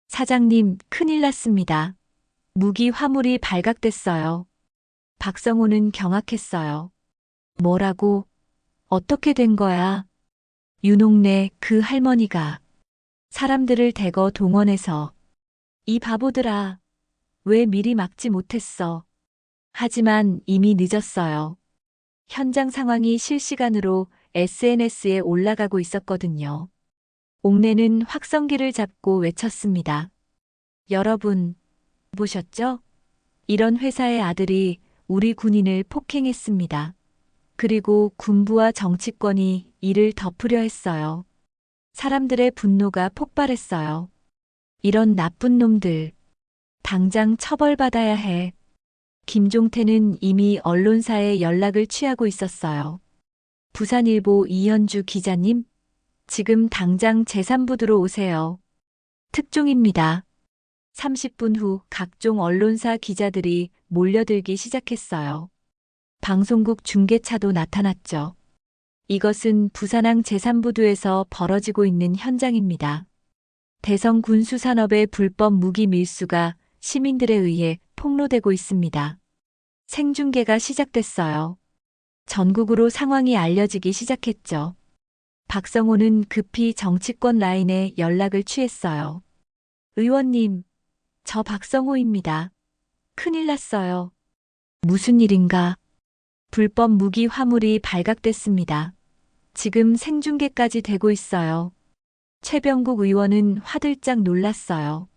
사장님, 큰일 났습니다. 무기 화물이 발각됐어요. 박성호는 경악했어요. 뭐라고? 어떻게 된 거야? 윤옥래 그 할머니가 사람들을 대거 동원해서 이 바보들아, 왜 미리 막지 못했어? 하지만 이미 늦었어요. 현장 상황이 실시간으로 SNS에 올라가고 있었거든요. 옥내는 확성기를 잡고 외쳤습니다. 여러분, 보셨죠? 이런 회사의 아들이 우리 군인을 폭행했습니다. 그리고 군부와 정치권이 이를 덮으려 했어요. 사람들의 분노가 폭발했어요. 이런 나쁜 놈들, 당장 처벌받아야 해. 김종태는 이미 언론사에 연락을 취하고 있었어요. 부산일보 이현주 기자님, 지금 당장 제3부두로 오세요. 특종입니다. 30분 후 각종 언론사 기자들이 몰려들기 시작했어요. 방송국 중계차도 나타났죠. 이것은 부산항 제3부두에서 벌어지고 있는 현장입니다. 대성군수산업의 불법 무기 밀수가 시민들에 의해 폭로되고 있습니다. 생중계가 시작됐어요. 전국으로 상황이 알려지기 시작했죠. 박성호는 급히 정치권 라인에 연락을 취했어요. 의원님, 저 박성호입니다. 큰일 났어요. 무슨 일인가? 불법 무기 화물이 발각됐습니다. 지금 생중계까지 되고 있어요. 최병국 의원은 화들짝 놀랐어요.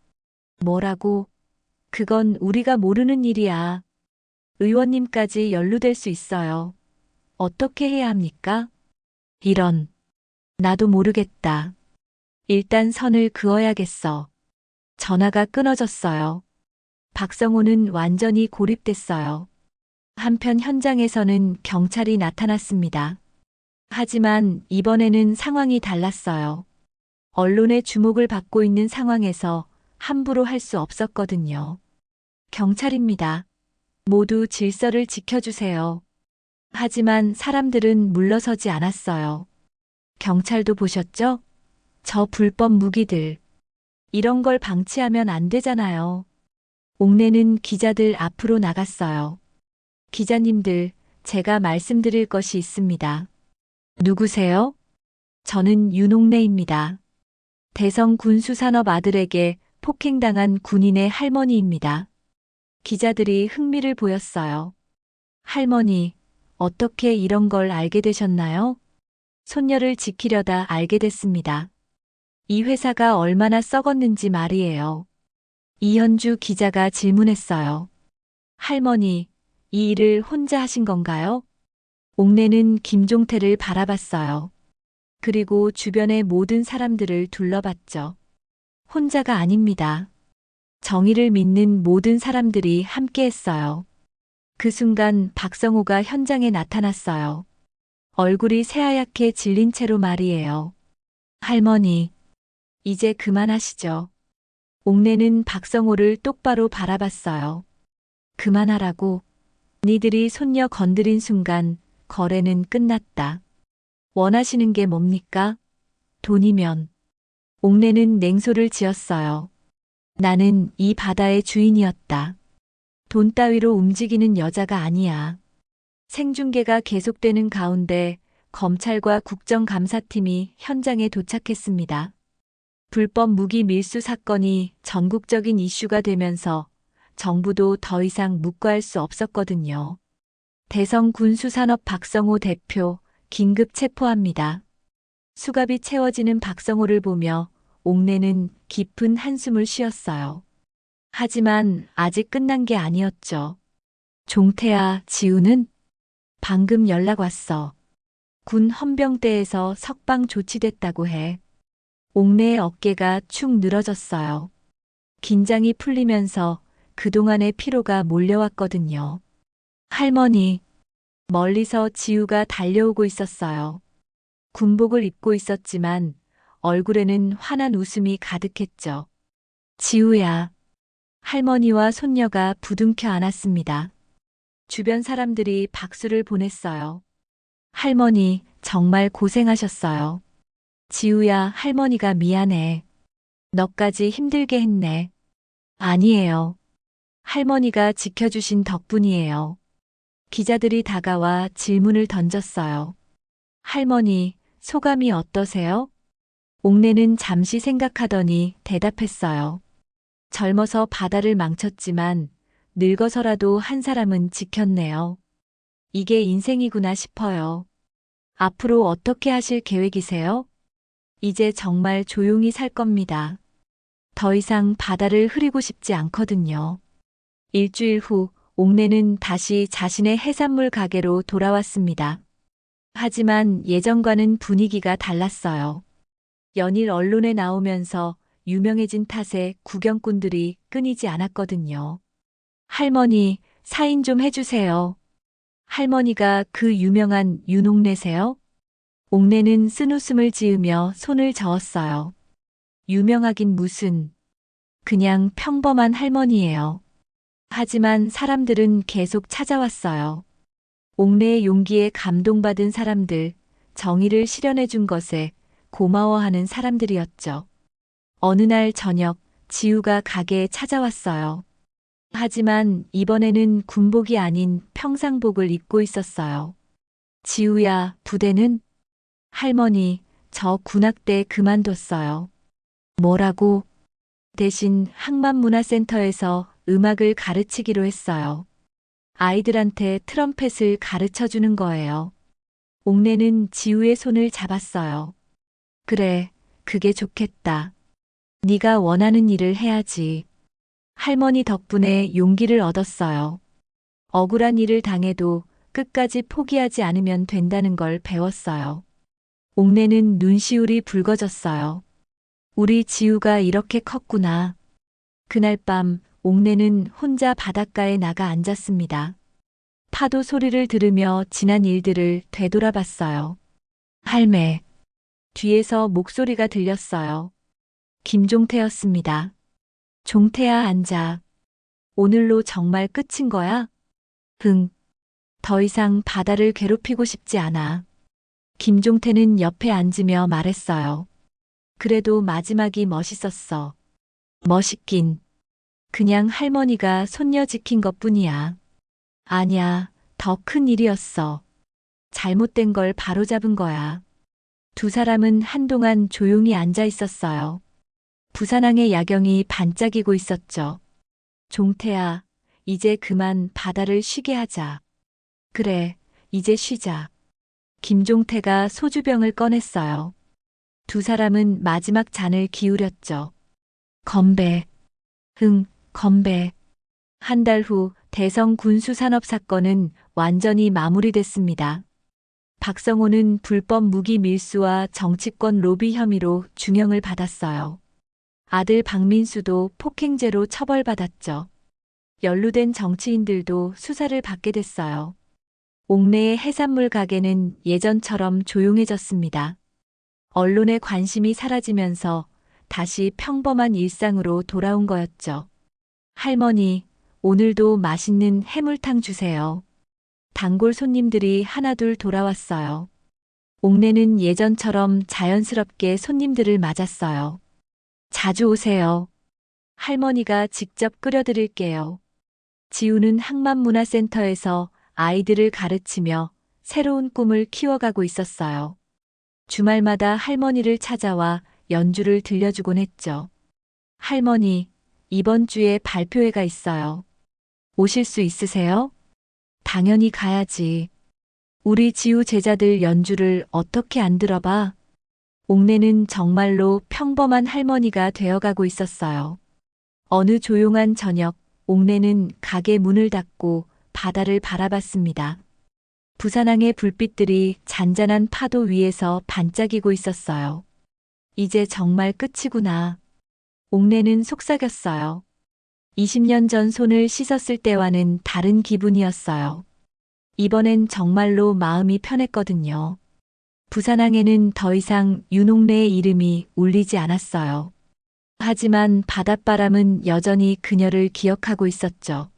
뭐라고? 그건 우리가 모르는 일이야. 의원님까지 연루될 수 있어요. 어떻게 해야 합니까? 이런. 나도 모르겠다. 일단 선을 그어야겠어. 전화가 끊어졌어요. 박성호는 완전히 고립됐어요. 한편 현장에서는 경찰이 나타났습니다. 하지만 이번에는 상황이 달랐어요. 언론의 주목을 받고 있는 상황에서 함부로 할 수 없었거든요. 경찰입니다. 모두 질서를 지켜주세요. 하지만 사람들은 물러서지 않았어요. 경찰도 보셨죠? 저 불법 무기들. 이런 걸 방치하면 안 되잖아요. 옥내는 기자들 앞으로 나갔어요. 기자님들, 제가 말씀드릴 것이 있습니다. 누구세요? 저는 윤옥래입니다. 대성 군수산업 아들에게 폭행당한 군인의 할머니입니다. 기자들이 흥미를 보였어요. 할머니, 어떻게 이런 걸 알게 되셨나요? 손녀를 지키려다 알게 됐습니다. 이 회사가 얼마나 썩었는지 말이에요. 이현주 기자가 질문했어요. 할머니, 이 일을 혼자 하신 건가요? 옥내는 김종태를 바라봤어요. 그리고 주변의 모든 사람들을 둘러봤죠. 혼자가 아닙니다. 정의를 믿는 모든 사람들이 함께했어요. 그 순간 박성호가 현장에 나타났어요. 얼굴이 새하얗게 질린 채로 말이에요. 할머니, 이제 그만하시죠. 옥내는 박성호를 똑바로 바라봤어요. 그만하라고. 니들이 손녀 건드린 순간 거래는 끝났다. 원하시는 게 뭡니까? 돈이면. 옥내는 냉소를 지었어요. 나는 이 바다의 주인이었다. 돈 따위로 움직이는 여자가 아니야. 생중계가 계속되는 가운데 검찰과 국정감사팀이 현장에 도착했습니다. 불법 무기 밀수 사건이 전국적인 이슈가 되면서 정부도 더 이상 묵과할 수 없었거든요. 대성 군수산업 박성호 대표 긴급 체포합니다. 수갑이 채워지는 박성호를 보며 옥내는 깊은 한숨을 쉬었어요. 하지만 아직 끝난 게 아니었죠. 종태야, 지우는? 방금 연락 왔어. 군 헌병대에서 석방 조치됐다고 해. 옥내의 어깨가 축 늘어졌어요. 긴장이 풀리면서 그동안의 피로가 몰려왔거든요. 할머니, 멀리서 지우가 달려오고 있었어요. 군복을 입고 있었지만 얼굴에는 환한 웃음이 가득했죠. 지우야. 할머니와 손녀가 부둥켜 안았습니다. 주변 사람들이 박수를 보냈어요. 할머니, 정말 고생하셨어요. 지우야, 할머니가 미안해. 너까지 힘들게 했네. 아니에요. 할머니가 지켜주신 덕분이에요. 기자들이 다가와 질문을 던졌어요. 할머니, 소감이 어떠세요? 옥내는 잠시 생각하더니 대답했어요. 젊어서 바다를 망쳤지만 늙어서라도 한 사람은 지켰네요. 이게 인생이구나 싶어요. 앞으로 어떻게 하실 계획이세요? 이제 정말 조용히 살 겁니다. 더 이상 바다를 흐리고 싶지 않거든요. 일주일 후 옥내는 다시 자신의 해산물 가게로 돌아왔습니다. 하지만 예전과는 분위기가 달랐어요. 연일 언론에 나오면서 유명해진 탓에 구경꾼들이 끊이지 않았거든요. 할머니, 사인 좀 해주세요. 할머니가 그 유명한 윤옥래세요? 옥내는 쓴웃음을 지으며 손을 저었어요. 유명하긴 무슨. 그냥 평범한 할머니예요. 하지만 사람들은 계속 찾아왔어요. 옥내의 용기에 감동받은 사람들, 정의를 실현해 준 것에 고마워하는 사람들이었죠. 어느 날 저녁, 지우가 가게에 찾아왔어요. 하지만 이번에는 군복이 아닌 평상복을 입고 있었어요. 지우야, 부대는? 할머니, 저 군악대 그만뒀어요. 뭐라고? 대신 항만문화센터에서 음악을 가르치기로 했어요. 아이들한테 트럼펫을 가르쳐 주는 거예요. 옥내는 지우의 손을 잡았어요. 그래, 그게 좋겠다. 네가 원하는 일을 해야지. 할머니 덕분에 용기를 얻었어요. 억울한 일을 당해도 끝까지 포기하지 않으면 된다는 걸 배웠어요. 옥내는 눈시울이 붉어졌어요. 우리 지우가 이렇게 컸구나. 그날 밤 옥내는 혼자 바닷가에 나가 앉았습니다. 파도 소리를 들으며 지난 일들을 되돌아봤어요. 할매. 뒤에서 목소리가 들렸어요. 김종태였습니다. 종태야, 앉아. 오늘로 정말 끝인 거야? 응. 더 이상 바다를 괴롭히고 싶지 않아. 김종태는 옆에 앉으며 말했어요. 그래도 마지막이 멋있었어. 멋있긴. 그냥 할머니가 손녀 지킨 것뿐이야. 아니야, 더 큰 일이었어. 잘못된 걸 바로잡은 거야. 두 사람은 한동안 조용히 앉아 있었어요. 부산항의 야경이 반짝이고 있었죠. 종태야, 이제 그만 바다를 쉬게 하자. 그래, 이제 쉬자. 김종태가 소주병을 꺼냈어요. 두 사람은 마지막 잔을 기울였죠. 건배. 응, 건배. 한 달 후 대성 군수산업 사건은 완전히 마무리됐습니다. 박성호는 불법 무기 밀수와 정치권 로비 혐의로 중형을 받았어요. 아들 박민수도 폭행죄로 처벌받았죠. 연루된 정치인들도 수사를 받게 됐어요. 옥내의 해산물 가게는 예전처럼 조용해졌습니다. 언론의 관심이 사라지면서 다시 평범한 일상으로 돌아온 거였죠. 할머니, 오늘도 맛있는 해물탕 주세요. 단골 손님들이 하나둘 돌아왔어요. 옥내는 예전처럼 자연스럽게 손님들을 맞았어요. 자주 오세요. 할머니가 직접 끓여드릴게요. 지우는 항만문화센터에서 아이들을 가르치며 새로운 꿈을 키워가고 있었어요. 주말마다 할머니를 찾아와 연주를 들려주곤 했죠. 할머니, 이번 주에 발표회가 있어요. 오실 수 있으세요? 당연히 가야지. 우리 지우 제자들 연주를 어떻게 안 들어봐? 옥내는 정말로 평범한 할머니가 되어가고 있었어요. 어느 조용한 저녁, 옥내는 가게 문을 닫고 바다를 바라봤습니다. 부산항의 불빛들이 잔잔한 파도 위에서 반짝이고 있었어요. 이제 정말 끝이구나. 옥내는 속삭였어요. 20년 전 손을 씻었을 때와는 다른 기분이었어요. 이번엔 정말로 마음이 편했거든요. 부산항에는 더 이상 윤옥래의 이름이 울리지 않았어요. 하지만 바닷바람은 여전히 그녀를 기억하고 있었죠.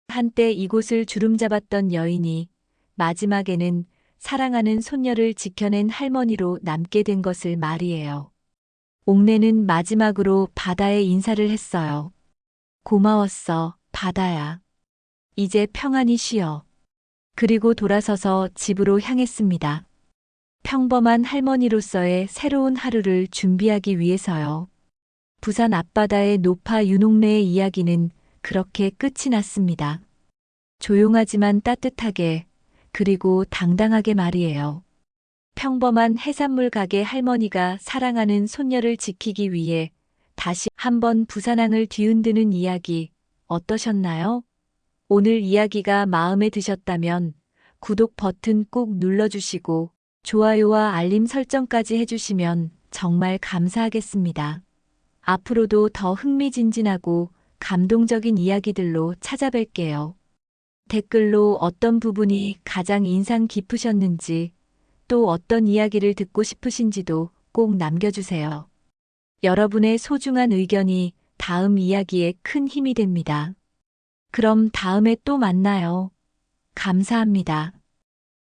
한때 이곳을 주름잡았던 여인이 마지막에는 사랑하는 손녀를 지켜낸 할머니로 남게 된 것을 말이에요. 옥내는 마지막으로 바다에 인사를 했어요. 고마웠어, 바다야. 이제 평안히 쉬어. 그리고 돌아서서 집으로 향했습니다. 평범한 할머니로서의 새로운 하루를 준비하기 위해서요. 부산 앞바다의 노파 윤옥래의 이야기는 그렇게 끝이 났습니다. 조용하지만 따뜻하게, 그리고 당당하게 말이에요. 평범한 해산물 가게 할머니가 사랑하는 손녀를 지키기 위해 다시 한번 부산항을 뒤흔드는 이야기 어떠셨나요? 오늘 이야기가 마음에 드셨다면 구독 버튼 꼭 눌러주시고 좋아요와 알림 설정까지 해주시면 정말 감사하겠습니다. 앞으로도 더 흥미진진하고 감동적인 이야기들로 찾아뵐게요. 댓글로 어떤 부분이 가장 인상 깊으셨는지 또 어떤 이야기를 듣고 싶으신지도 꼭 남겨주세요. 여러분의 소중한 의견이 다음 이야기에 큰 힘이 됩니다. 그럼 다음에 또 만나요. 감사합니다.